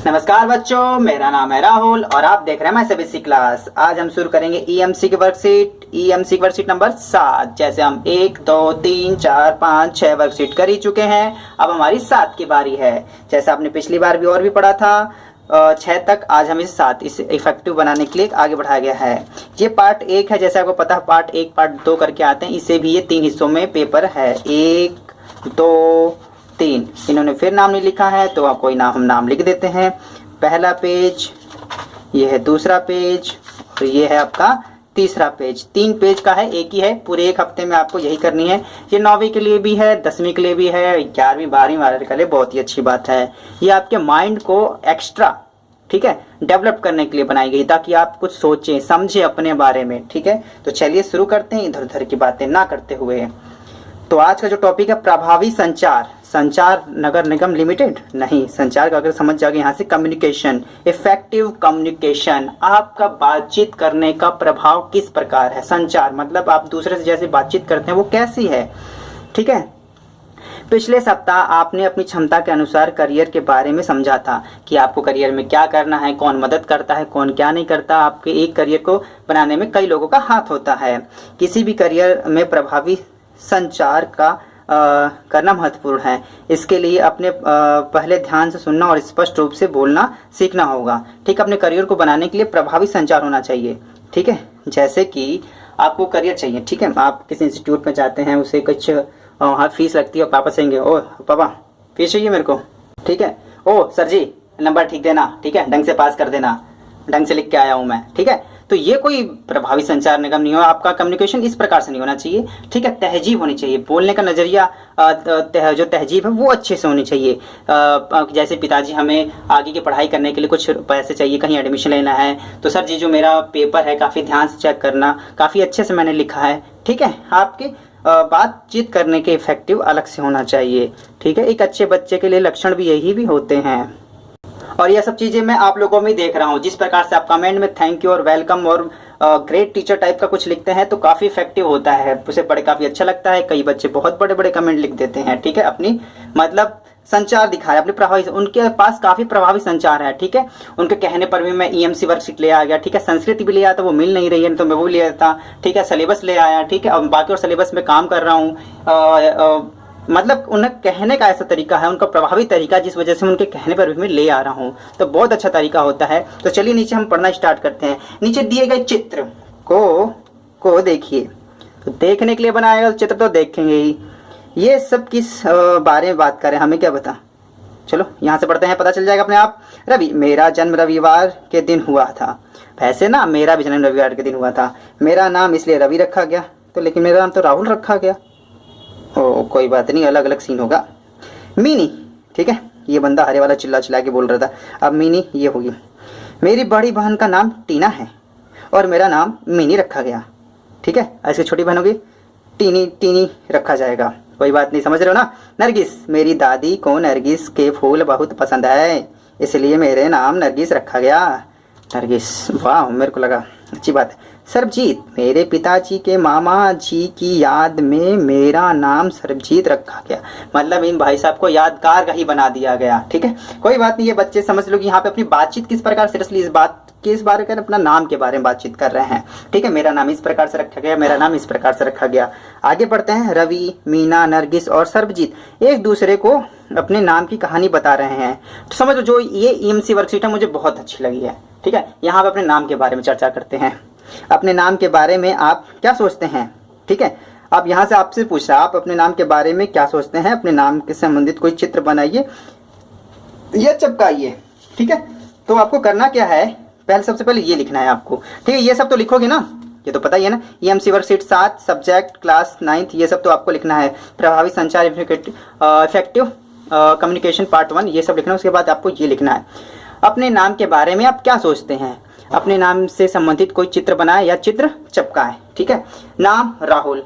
नमस्कार बच्चों, मेरा नाम है राहुल और आप देख रहे हैं मैं सीबीएसई क्लास। आज हम शुरू करेंगे ईएमसी की वर्कशीट नंबर 7। जैसे हम 1 2 3 4 5 6 वर्कशीट कर ही चुके हैं, अब हमारी 7 की बारी है। जैसे आपने पिछली बार भी और भी पढ़ा था 6 तक, आज हम इसे इफेक्टिव बनाने के लिए आगे बढ़ाया गया है। ये पार्ट 1 है, जैसे आपको पता है पार्ट 1 पार्ट 2 करके आते हैं। इसे भी ये 3 हिस्सों में पेपर है, 1 2 3। इन्होंने फिर नाम नहीं लिखा है तो कोई नाम हम नाम लिख देते हैं। पहला पेज, ये है दूसरा पेज, तो ये है आपका तीसरा पेज। 3 पेज का है, एक ही है, पूरे 1 हफ्ते में आपको यही करनी है। ये 9वीं के लिए भी है, 10वीं के लिए भी है, 11वीं 12वीं वाले के लिए बहुत ही अच्छी बात है। ये आपके माइंड को एक्स्ट्रा, ठीक है, डेवलप करने के लिए बनाई गई ताकि आप कुछ सोचें समझें अपने बारे में। ठीक है, तो चलिए शुरू करते हैं इधर उधर की बातें ना करते हुए। तो आज का जो टॉपिक है प्रभावी संचार। संचार नगर निगम लिमिटेड नहीं, संचार का अगर समझ जाओगे यहाँ से कम्युनिकेशन, इफेक्टिव कम्युनिकेशन। आपका बातचीत करने का प्रभाव किस प्रकार है। संचार मतलब आप दूसरे से जैसे बातचीत करते हैं वो कैसी है। ठीक है, पिछले सप्ताह आपने अपनी क्षमता के अनुसार करियर के बारे में समझा था कि आपको करियर में क्या करना है, कौन मदद करता है, कौन क्या नहीं करता। आपके एक करियर को बनाने में कई लोगों का हाथ होता है। किसी भी करियर में प्रभावी संचार का करना महत्वपूर्ण है। इसके लिए अपने पहले ध्यान से सुनना और स्पष्ट रूप से बोलना सीखना होगा। ठीक, अपने करियर को बनाने के लिए प्रभावी संचार होना चाहिए। ठीक है, जैसे कि आपको करियर चाहिए, ठीक है, आप किसी इंस्टीट्यूट में जाते हैं, उसे कुछ वहाँ फीस लगती है और पापा कहेंगे ओ पापा फीस चाहिए मेरे को। ठीक है, ओ सर जी नंबर ठीक देना, ठीक है, ढंग से पास कर देना, ढंग से लिख के आया हूँ मैं। ठीक है, तो ये कोई प्रभावी संचार निगम नहीं हो। आपका कम्युनिकेशन इस प्रकार से नहीं होना चाहिए। ठीक है, तहजीब होनी चाहिए, बोलने का नजरिया जो तहजीब है वो अच्छे से होनी चाहिए। जैसे पिताजी हमें आगे की पढ़ाई करने के लिए कुछ पैसे चाहिए, कहीं एडमिशन लेना है, तो सर जी जो मेरा पेपर है काफ़ी ध्यान से चेक करना, काफ़ी अच्छे से मैंने लिखा है। ठीक है, आपके बातचीत करने के इफेक्टिव अलग से होना चाहिए। ठीक है, एक अच्छे बच्चे के लिए लक्षण भी यही भी होते हैं और यह सब चीजें मैं आप लोगों में देख रहा हूँ। जिस प्रकार से आप कमेंट में थैंक यू और वेलकम और ग्रेट टीचर टाइप का कुछ लिखते हैं तो काफी इफेक्टिव होता है, उसे पढ़ काफी अच्छा लगता है। कई बच्चे बहुत बड़े बड़े कमेंट लिख देते हैं। ठीक है, अपनी मतलब संचार दिखाया, अपने प्रभावी, उनके पास काफी प्रभावी संचार है। ठीक है, उनके कहने पर भी मैं ईएमसी वर्कशीट ले आ गया। ठीक है, संस्कृत भी ले आया था, वो मिल नहीं रही है तो मैं वो ले आया था। ठीक है, सिलेबस ले आया। ठीक है, और बाकी और सिलेबस में काम कर रहा हूँ। मतलब उन्हें कहने का ऐसा तरीका है, उनका प्रभावी तरीका, जिस वजह से उनके कहने पर भी मैं ले आ रहा हूँ, तो बहुत अच्छा तरीका होता है। तो चलिए नीचे हम पढ़ना स्टार्ट करते हैं। नीचे दिए गए चित्र को देखिए, तो देखने के लिए बनाया गया चित्र तो देखेंगे ही। ये सब किस बारे में बात करें, हमें क्या पता। चलो यहाँ से पढ़ते हैं, पता चल जाएगा अपने आप। रवि, मेरा जन्म रविवार के दिन हुआ था। वैसे ना मेरा भी जन्म रविवार के दिन हुआ था। मेरा नाम इसलिए रवि रखा गया, तो लेकिन मेरा नाम तो राहुल रखा गया। ओ कोई बात नहीं, अलग अलग सीन होगा। मीनी, ठीक है, ये बंदा हरे वाला चिल्ला चिल्ला के बोल रहा था, अब मीनी ये होगी। मेरी बड़ी बहन का नाम टीना है और मेरा नाम मीनी रखा गया। ठीक है, ऐसे छोटी बहन होगी टीनी रखा जाएगा। कोई बात नहीं, समझ रहे हो ना। नरगिस, मेरी दादी को नरगिस के फूल बहुत पसंद है, इसलिए मेरे नाम नरगिस रखा गया। नरगिस, वाह, मेरे को लगा अच्छी बात है। सरबजीत, मेरे पिताजी के मामा जी की याद में मेरा नाम सरबजीत रखा गया। मतलब इन भाई साहब को यादगार का ही बना दिया गया। ठीक है, कोई बात नहीं, ये बच्चे समझ लो कि यहाँ पे अपनी बातचीत किस प्रकार सीरियसली इस बारे में अपना नाम के बारे में बातचीत कर रहे हैं। ठीक है, मेरा नाम इस प्रकार से रखा गया, मेरा नाम इस प्रकार से रखा गया। आगे बढ़ते हैं। रवि, मीना, नरगिस और सरबजीत एक दूसरे को अपने नाम की कहानी बता रहे हैं। तो समझो जो ये ईएमसी वर्कशीट है मुझे बहुत अच्छी लगी है। ठीक है, यहाँ पे अपने नाम के बारे में चर्चा करते हैं। अपने नाम के बारे में आप क्या सोचते हैं। ठीक है, अब यहाँ से आपसे पूछ रहा, आप अपने नाम के बारे में क्या सोचते हैं। अपने नाम के संबंधित कोई चित्र बनाइए या चिपकाइए। ठीक है, तो आपको करना क्या है, सबसे पहले ये लिखना है आपको। ठीक है, ये सब तो लिखोगे ना, ये तो पता ही है ना। EMC worksheet 7 subject class 9th, ये सब तो आपको लिखना है। प्रभावी संचार, इफेक्टिव कम्युनिकेशन पार्ट 1, ये सब लिखना है। उसके बाद आपको ये लिखना है, अपने नाम के बारे में आप क्या सोचते हैं। अपने नाम से संबंधित कोई चित्र बनाए या चित्र चिपकाए। ठीक है, नाम राहुल,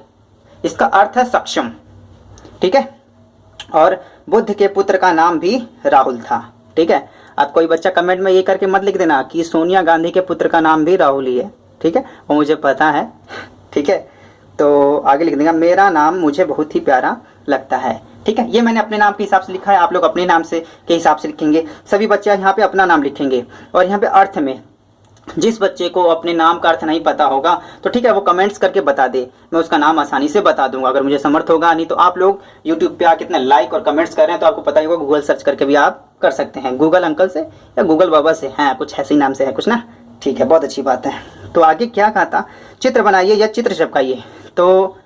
इसका अर्थ है सक्षम। ठीक है, और बुद्ध के पुत्र का नाम भी राहुल था। ठीक है, अब कोई बच्चा कमेंट में ये करके मत लिख देना कि सोनिया गांधी के पुत्र का नाम भी राहुल ही है। ठीक है, वो मुझे पता है। ठीक है, तो आगे लिख देगा, मेरा नाम मुझे बहुत ही प्यारा लगता है। ठीक है, ये मैंने अपने नाम के हिसाब से लिखा है, आप लोग अपने नाम से के हिसाब से लिखेंगे। सभी बच्चे यहाँ पे अपना नाम लिखेंगे। और यहाँ पे अर्थ में जिस बच्चे को अपने नाम का अर्थ नहीं पता होगा तो ठीक है, वो कमेंट्स करके बता दे, मैं उसका नाम आसानी से बता दूंगा अगर मुझे समर्थ होगा। नहीं तो आप लोग यूट्यूब पे आके इतने लाइक और कमेंट्स कर रहे हैं तो आपको पता ही होगा, गूगल सर्च करके भी आप कर सकते हैं, गूगल अंकल से या गूगल बाबा से, हैं कुछ ऐसे ही नाम से है कुछ ना। ठीक है, बहुत अच्छी बात है। तो आगे क्या कहा था, चित्र बनाइए या चित्र चिपकाइए। तो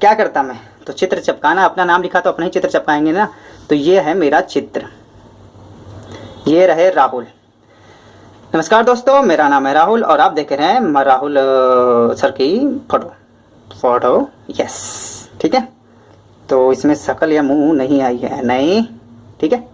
क्या करता मैं, तो चित्र चिपकाना, अपना नाम लिखा तो अपना ही चित्र चिपकाएंगे ना। तो ये है मेरा चित्र, ये रहे राहुल। नमस्कार दोस्तों, मेरा नाम है राहुल और आप देख रहे हैं राहुल सर की फोटो यस। ठीक है, तो इसमें शक्ल या मुंह नहीं आई है, नहीं। ठीक है,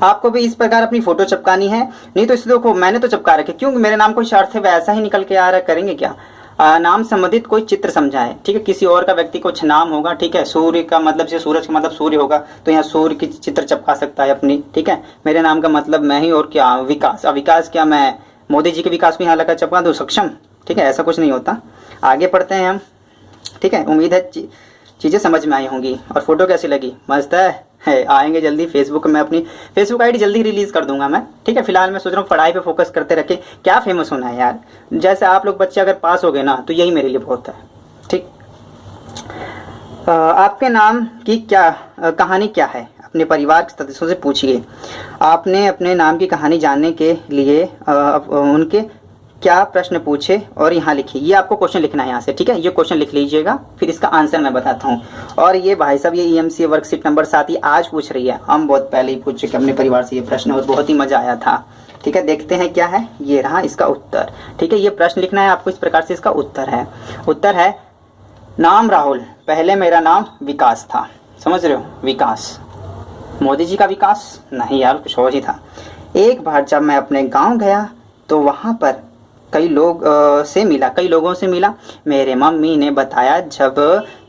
आपको भी इस प्रकार अपनी फोटो चिपकानी है। नहीं तो इसे देखो, मैंने तो चिपका रखे क्योंकि मेरे नाम कोई शर्त है वैसा ही निकल के आ रहा है, करेंगे क्या। नाम संबंधित कोई चित्र समझाएं। ठीक है, किसी और का व्यक्ति कुछ नाम होगा, ठीक है, सूर्य का मतलब से सूरज का मतलब सूर्य होगा तो यहाँ सूर्य की चित्र चिपका सकता है अपनी। ठीक है, मेरे नाम का मतलब मैं ही और क्या, विकास। अब विकास क्या, मैं मोदी जी के विकास को यहाँ लगा चिपका दूँ, सक्षम। ठीक है, ऐसा कुछ नहीं होता। आगे पढ़ते हैं हम। ठीक है, उम्मीद है चीज़ें समझ में आई होंगी। और फोटो कैसी लगी, मस्त है। आएंगे जल्दी फेसबुक में, अपनी फेसबुक आईडी जल्दी रिलीज कर दूंगा मैं। ठीक है, फिलहाल मैं सोच रहा हूँ पढ़ाई पे फोकस करते रखे, क्या फेमस होना है यार। जैसे आप लोग बच्चे अगर पास हो गए ना तो यही मेरे लिए बहुत है। ठीक, आपके नाम की क्या कहानी क्या है, अपने परिवार के सदस्यों से पूछिए। आपने अपने नाम की कहानी जानने के लिए उनके क्या प्रश्न पूछे और यहाँ लिखिए। ये आपको क्वेश्चन लिखना है यहाँ से। ठीक है, ये क्वेश्चन लिख लीजिएगा, फिर इसका आंसर मैं बताता हूँ। और ये भाई साहब, ये ईएमसी वर्कशीट नंबर 7 ही आज पूछ रही है, हम बहुत पहले ही पूछ चुके अपने परिवार से ये प्रश्न और बहुत ही मजा आया था। ठीक है, देखते हैं क्या है, ये रहा इसका उत्तर। ठीक है, ये प्रश्न लिखना है आपको इस प्रकार से, इसका उत्तर है। उत्तर है, नाम राहुल, पहले मेरा नाम विकास था। समझ रहे हो, विकास, मोदी जी का विकास नहीं यार, कुछ और ही था। एक बार जब मैं अपने गाँव गया तो वहाँ पर कई लोगों से मिला। मेरे मम्मी ने बताया, जब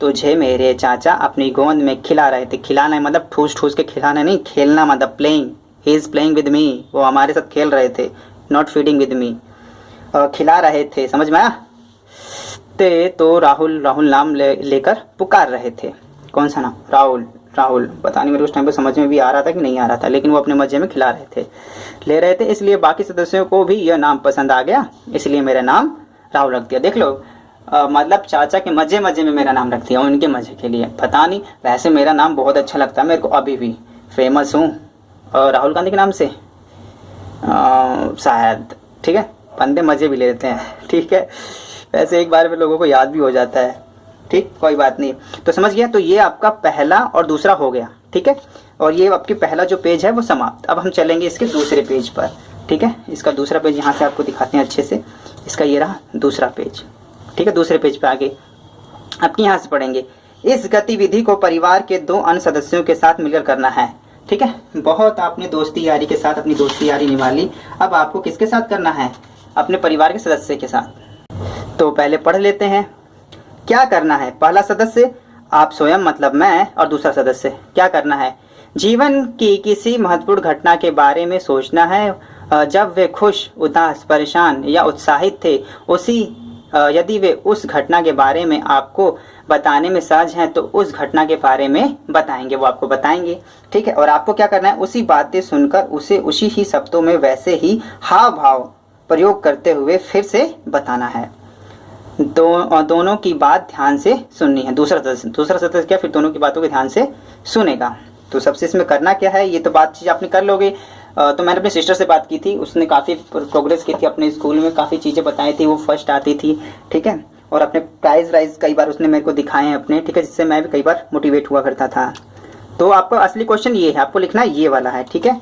तुझे मेरे चाचा अपनी गोंद में खिला रहे थे, खिलाना मतलब ठूस ठूस के खिलाना नहीं, खेलना मतलब playing, he is playing with me, वो हमारे साथ खेल रहे थे, नॉट फीडिंग विद मी, खिला रहे थे। समझ में आया? तो राहुल नाम लेकर पुकार रहे थे। कौन सा नाम, राहुल पता नहीं, मेरे उस टाइम पे समझ में भी आ रहा था कि नहीं आ रहा था, लेकिन वो अपने मजे में खिला ले रहे थे, इसलिए बाकी सदस्यों को भी यह नाम पसंद आ गया, इसलिए मेरा नाम राहुल रख दिया। देख लो, मतलब चाचा के मजे मजे में मेरा नाम रख दिया, उनके मजे के लिए। पता नहीं, वैसे मेरा नाम बहुत अच्छा लगता है मेरे को, अभी भी फेमस हूँ राहुल गांधी के नाम से शायद। ठीक है, बंदे मजे भी ले लेते हैं। ठीक है, वैसे एक बार में लोगों को याद भी हो जाता है। ठीक, कोई बात नहीं। तो समझ गया, तो ये आपका पहला और दूसरा हो गया। ठीक है, और ये आपकी पहला जो पेज है वो समाप्त। अब हम चलेंगे इसके दूसरे पेज पर। ठीक है, इसका दूसरा पेज यहाँ से आपको दिखाते हैं अच्छे से। इसका ये रहा दूसरा पेज। ठीक है, दूसरे पेज पे आगे आपकी यहाँ से पढ़ेंगे, इस गतिविधि को परिवार के 2 अन्य सदस्यों के साथ मिलकर करना है। ठीक है, बहुत आपने दोस्ती यारी के साथ अपनी दोस्ती यारी निभा ली, अब आपको किसके साथ करना है, अपने परिवार के सदस्य के साथ। तो पहले पढ़ लेते हैं क्या करना है। पहला सदस्य आप स्वयं मतलब मैं, और दूसरा सदस्य क्या करना है, जीवन की किसी महत्वपूर्ण घटना के बारे में सोचना है। जब वे खुश, उदास, परेशान या उत्साहित थे, यदि वे उस घटना के बारे में आपको बताने में सहज हैं तो उस घटना के बारे में बताएंगे, वो आपको बताएंगे। ठीक है, और आपको क्या करना है, उसी बातें सुनकर उसे उसी ही शब्दों में वैसे ही हाव भाव प्रयोग करते हुए फिर से बताना है। दोनों की बात ध्यान से सुननी है। दूसरा सदस्य क्या, फिर दोनों की बातों को ध्यान से सुनेगा। तो सबसे इसमें करना क्या है, ये तो बात चीज़ आपने कर लोगे। तो मैंने अपने सिस्टर से बात की थी, उसने काफ़ी प्रोग्रेस की थी अपने स्कूल में, काफ़ी चीज़ें बताई थी, वो फर्स्ट आती थी। ठीक है, और अपने प्राइज कई बार उसने मेरे को दिखाए हैं अपने। ठीक है, जिससे मैं भी कई बार मोटिवेट हुआ करता था। तो आपका असली क्वेश्चन ये है, आपको लिखना है ये वाला है। ठीक है,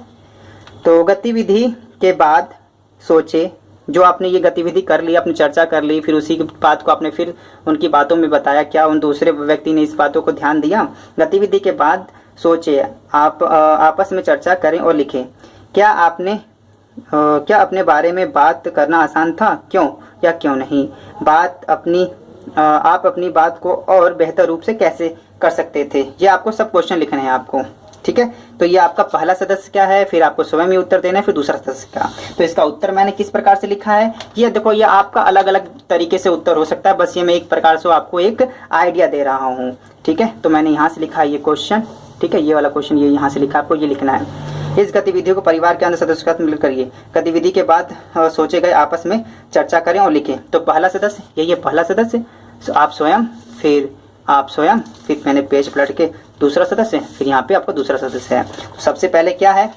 तो गतिविधि के बाद सोचे, जो आपने ये गतिविधि कर ली, आपने चर्चा कर ली, फिर उसी बात को आपने फिर उनकी बातों में बताया, क्या उन दूसरे व्यक्ति ने इस बातों को ध्यान दिया। गतिविधि के बाद सोचे, आप आपस में चर्चा करें और लिखें, क्या अपने बारे में बात करना आसान था, क्यों या क्यों नहीं। आप अपनी बात को और बेहतर रूप से कैसे कर सकते थे। ये आपको सब क्वेश्चन लिखने हैं आपको। ठीक है। तो ये आपका पहला सदस्य क्या है, फिर आपको स्वयं ही उत्तर देना है, फिर दूसरा सदस्य क्या। तो इसका उत्तर मैंने किस प्रकार से लिखा है, ये देखो, ये आपका अलग अलग तरीके से उत्तर हो सकता है, बस ये मैं एक प्रकार से आपको एक आइडिया दे रहा हूँ। ठीक है, तो मैंने यहाँ से लिखा है ये क्वेश्चन। ठीक है, ये वाला क्वेश्चन ये यहाँ से लिखा, आपको ये लिखना है। इस गतिविधि को परिवार के अन्य सदस्यों के साथ मिलकर करिए। गतिविधि के बाद सोचे गए आपस में चर्चा करें और लिखें। तो पहला सदस्य यही है, पहला सदस्य आप स्वयं, फिर आप स्वयं, फिर मैंने पेज पलट के दूसरा सदस्य, फिर यहाँ पे आपको दूसरा सदस्य है। तो सबसे पहले क्या है,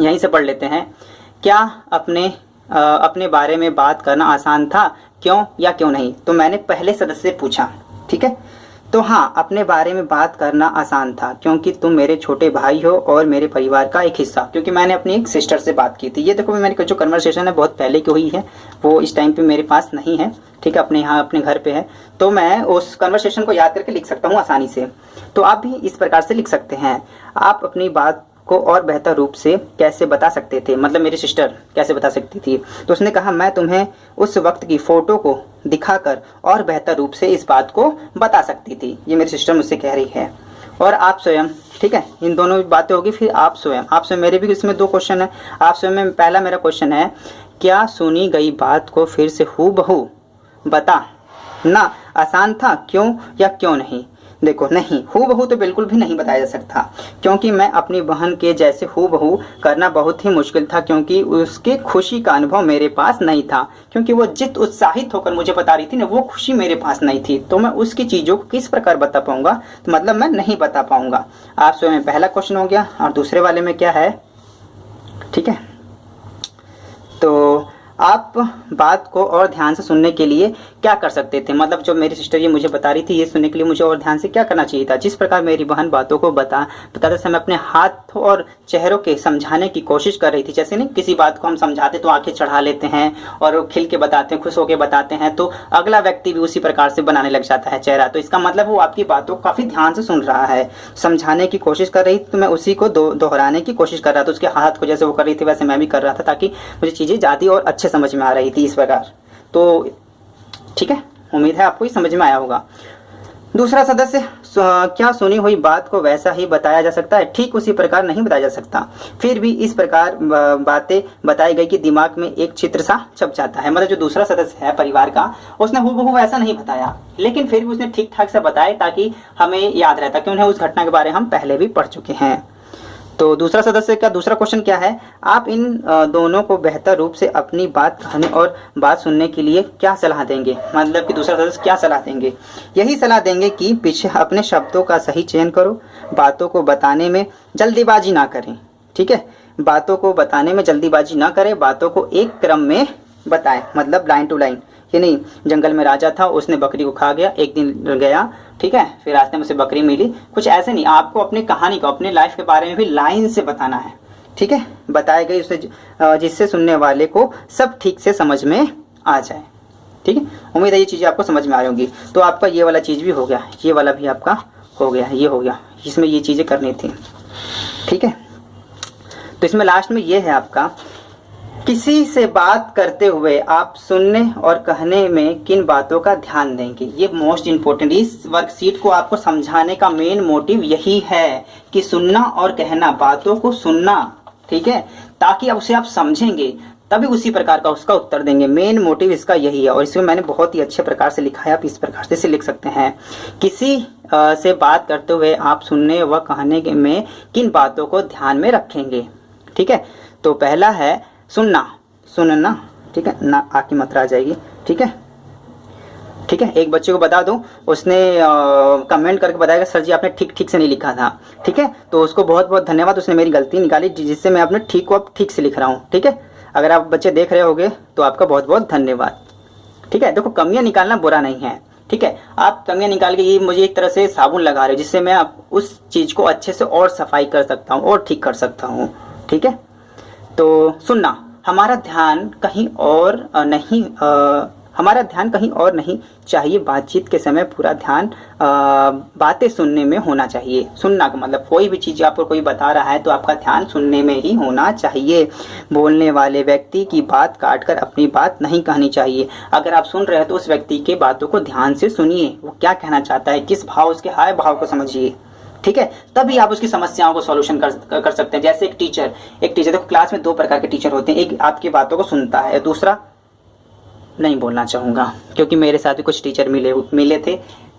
यहीं से पढ़ लेते हैं। क्या अपने बारे में बात करना आसान था, क्यों या क्यों नहीं। तो मैंने पहले सदस्य से पूछा, ठीक है। तो हाँ, अपने बारे में बात करना आसान था क्योंकि तुम मेरे छोटे भाई हो और मेरे परिवार का एक हिस्सा। क्योंकि मैंने अपनी एक सिस्टर से बात की थी। ये देखो, मेरी जो कन्वर्सेशन है बहुत पहले की हुई है, वो इस टाइम पे मेरे पास नहीं है। ठीक है, अपने यहाँ अपने घर पे है, तो मैं उस कन्वर्सेशन को याद करके लिख सकता हूँ आसानी से। तो आप भी इस प्रकार से लिख सकते हैं। आप अपनी बात को और बेहतर रूप से कैसे बता सकते थे, मतलब मेरी सिस्टर कैसे बता सकती थी। तो उसने कहा, मैं तुम्हें उस वक्त की फ़ोटो को दिखाकर और बेहतर रूप से इस बात को बता सकती थी। ये मेरी सिस्टर मुझसे कह रही है। और आप स्वयं, ठीक है, इन दोनों बातें होगी। फिर आप स्वयं मेरे भी इसमें दो क्वेश्चन है। आप स्वयं में पहला मेरा क्वेश्चन है, क्या सुनी गई बात को फिर से हूबहू बताना आसान था, क्यों या क्यों नहीं। देखो, नहीं, हूबहू तो बिल्कुल भी नहीं बताया जा सकता, क्योंकि मैं अपनी बहन के जैसे हूबहू करना बहुत ही मुश्किल था, क्योंकि उसके खुशी का अनुभव मेरे पास नहीं था। क्योंकि वो जित उत्साहित होकर मुझे बता रही थी ना, वो खुशी मेरे पास नहीं थी। तो मैं उसकी चीज़ों को किस प्रकार बता पाऊंगा, तो मतलब मैं नहीं बता पाऊंगा। आप स्वयं पहला क्वेश्चन हो गया। और दूसरे वाले में क्या है, ठीक है, तो आप बात को और ध्यान से सुनने के लिए क्या कर सकते थे। मतलब जो मेरी सिस्टर ये मुझे बता रही थी, ये सुनने के लिए मुझे और ध्यान से क्या करना चाहिए था। जिस प्रकार मेरी बहन बातों को बताते समय अपने हाथ और चेहरों के समझाने की कोशिश कर रही थी। जैसे नहीं, किसी बात को हम समझाते तो आंखें चढ़ा लेते हैं और खिल के बताते हैं, खुश होकर बताते हैं, तो अगला व्यक्ति भी उसी प्रकार से बनाने लग जाता है चेहरा। तो इसका मतलब वो आपकी बातों को काफ़ी ध्यान से सुन रहा है, समझाने की कोशिश कर रही थी। तो मैं उसी को दोहराने की कोशिश कर रहा था। उसके हाथ को जैसे वो कर रही थी वैसे मैं भी कर रहा था, ताकि मुझे चीज़ें ज़्यादा और अच्छे समझ में आ रही थी इस प्रकार। तो ठीक है, उम्मीद है आपको ये समझ में आया होगा। दूसरा सदस्य, क्या सुनी हुई बात को वैसा ही बताया जा सकता है, ठीक उसी प्रकार नहीं बताया जा सकता। फिर भी इस प्रकार बातें बताई गई कि दिमाग में एक चित्र सा छप जाता है। मतलब जो दूसरा सदस्य है परिवार का, उसने हूबहू वैसा नहीं बताया, लेकिन फिर भी उसने ठीक ठाक से बताया, ताकि हमें याद रहता, कि उन्हें उस घटना के बारे में हम पहले भी पढ़ चुके हैं। तो दूसरा सदस्य का दूसरा क्वेश्चन क्या है, आप इन दोनों को बेहतर रूप से अपनी बात कहने और बात सुनने के लिए क्या सलाह देंगे। मतलब कि दूसरा सदस्य क्या सलाह देंगे, यही सलाह देंगे कि पीछे अपने शब्दों का सही चयन करो, बातों को बताने में जल्दीबाजी ना करें। ठीक है, बातों को बताने में जल्दीबाजी ना करें, बातों को एक क्रम में बताएं, मतलब लाइन टू लाइन। ये नहीं, जंगल में राजा था, उसने बकरी को खा गया, एक दिन गया, ठीक है, फिर रास्ते में उसे बकरी मिली, कुछ ऐसे नहीं। आपको अपनी कहानी को, अपने लाइफ के बारे में भी लाइन से बताना है। ठीक है, बताए गए उसे, जिससे सुनने वाले को सब ठीक से समझ में आ जाए। ठीक है, उम्मीद है ये चीज़ें आपको समझ में आ रही होंगी। तो आपका ये वाला चीज़ भी हो गया, ये वाला भी आपका हो गया, ये हो गया, इसमें ये चीज़ें करनी थी। ठीक है, तो इसमें लास्ट में ये है आपका, किसी से बात करते हुए आप सुनने और कहने में किन बातों का ध्यान देंगे। ये मोस्ट इम्पोर्टेंट, इस वर्कशीट को आपको समझाने का मेन मोटिव यही है कि सुनना और कहना, बातों को सुनना, ठीक है, ताकि अब उसे आप समझेंगे तभी उसी प्रकार का उसका उत्तर देंगे। मेन मोटिव इसका यही है, और इसमें मैंने बहुत ही अच्छे प्रकार से लिखा है। आप इस प्रकार से इसे लिख सकते हैं, किसी से बात करते हुए आप सुनने व कहने में किन बातों को ध्यान में रखेंगे। ठीक है, तो पहला है सुनना, ठीक है, ना आ की मात्रा आ जाएगी। ठीक है, ठीक है, एक बच्चे को बता दूं, उसने कमेंट करके बताया सर जी आपने ठीक से नहीं लिखा था। ठीक है, तो उसको बहुत बहुत धन्यवाद, उसने मेरी गलती निकाली, जिससे मैं अपने ठीक को अब ठीक से लिख रहा हूँ। ठीक है, अगर आप बच्चे देख रहे होगे तो आपका बहुत बहुत धन्यवाद। ठीक है, देखो, कमियां निकालना बुरा नहीं है। ठीक है, आप कमियां निकाल के ये मुझे एक तरह से साबुन लगा रहे हो, जिससे मैं उस चीज़ को अच्छे से और सफाई कर सकता हूँ और ठीक कर सकता हूँ। ठीक है, तो सुनना, हमारा ध्यान कहीं और नहीं चाहिए। बातचीत के समय पूरा ध्यान बातें सुनने में होना चाहिए। सुनना का मतलब कोई भी चीज़ आपको कोई बता रहा है तो आपका ध्यान सुनने में ही होना चाहिए। बोलने वाले व्यक्ति की बात काटकर अपनी बात नहीं कहनी चाहिए। अगर आप सुन रहे हैं तो उस व्यक्ति के बातों को ध्यान से सुनिए, वो क्या कहना चाहता है, किस भाव, उसके हाव भाव को समझिए। ठीक है, तभी आप उसकी समस्याओं को सॉल्यूशन कर सकते हैं। जैसे एक टीचर देखो, क्लास में दो प्रकार के टीचर होते हैं, एक आपकी बातों को सुनता है, दूसरा नहीं बोलना चाहूँगा क्योंकि मेरे साथ भी कुछ टीचर मिले थे,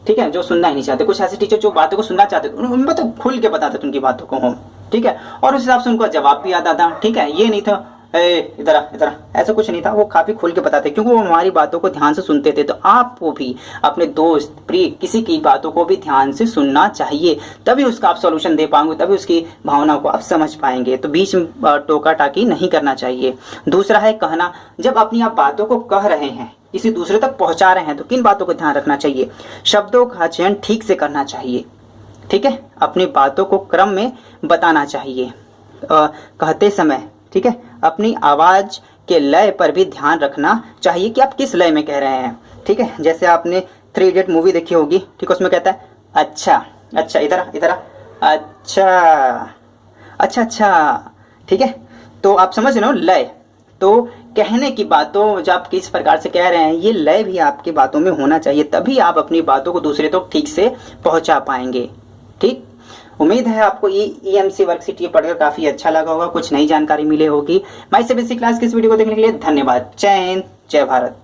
ठीक है, जो सुनना ही नहीं चाहते। कुछ ऐसे टीचर जो बातों को सुनना चाहते थे, उनको तो खुल के बताते थे उनकी बातों को हम, ठीक है, और उस हिसाब से उनको जवाब भी आता था, ठीक है। ये नहीं था इधर ऐसा कुछ नहीं था, वो काफी खुल के बताते क्योंकि वो हमारी बातों को ध्यान से सुनते थे। तो आपको भी अपने दोस्त, प्रिय, किसी की बातों को भी ध्यान से सुनना चाहिए, तभी उसका आप सॉल्यूशन दे पाएंगे, तभी उसकी भावनाओं को आप समझ पाएंगे। तो बीच में टोका टाकी नहीं करना चाहिए। दूसरा है कहना। जब अपनी आप बातों को कह रहे हैं, किसी दूसरे तक पहुंचा रहे हैं, तो किन बातों को ध्यान रखना चाहिए? शब्दों का चयन ठीक से करना चाहिए, ठीक है, अपनी बातों को क्रम में बताना चाहिए। कहते समय, ठीक है, अपनी आवाज के लय पर भी ध्यान रखना चाहिए कि आप किस लय में कह रहे हैं, ठीक है। जैसे आपने 3 इडियट मूवी देखी होगी, ठीक है, उसमें कहता है अच्छा इधर अच्छा, ठीक है। तो आप समझ रहे हो लय। तो कहने की बातों जब आप किस प्रकार से कह रहे हैं, ये लय भी आपकी बातों में होना चाहिए, तभी आप अपनी बातों को दूसरे तक ठीक से पहुंचा पाएंगे, ठीक। उम्मीद है आपको ये ईएमसी वर्कशीट ये पढ़कर काफी अच्छा लगा होगा, कुछ नई जानकारी मिली होगी। माय सीबीएसई क्लास की इस वीडियो को देखने के लिए धन्यवाद। जय हिंद, जय भारत।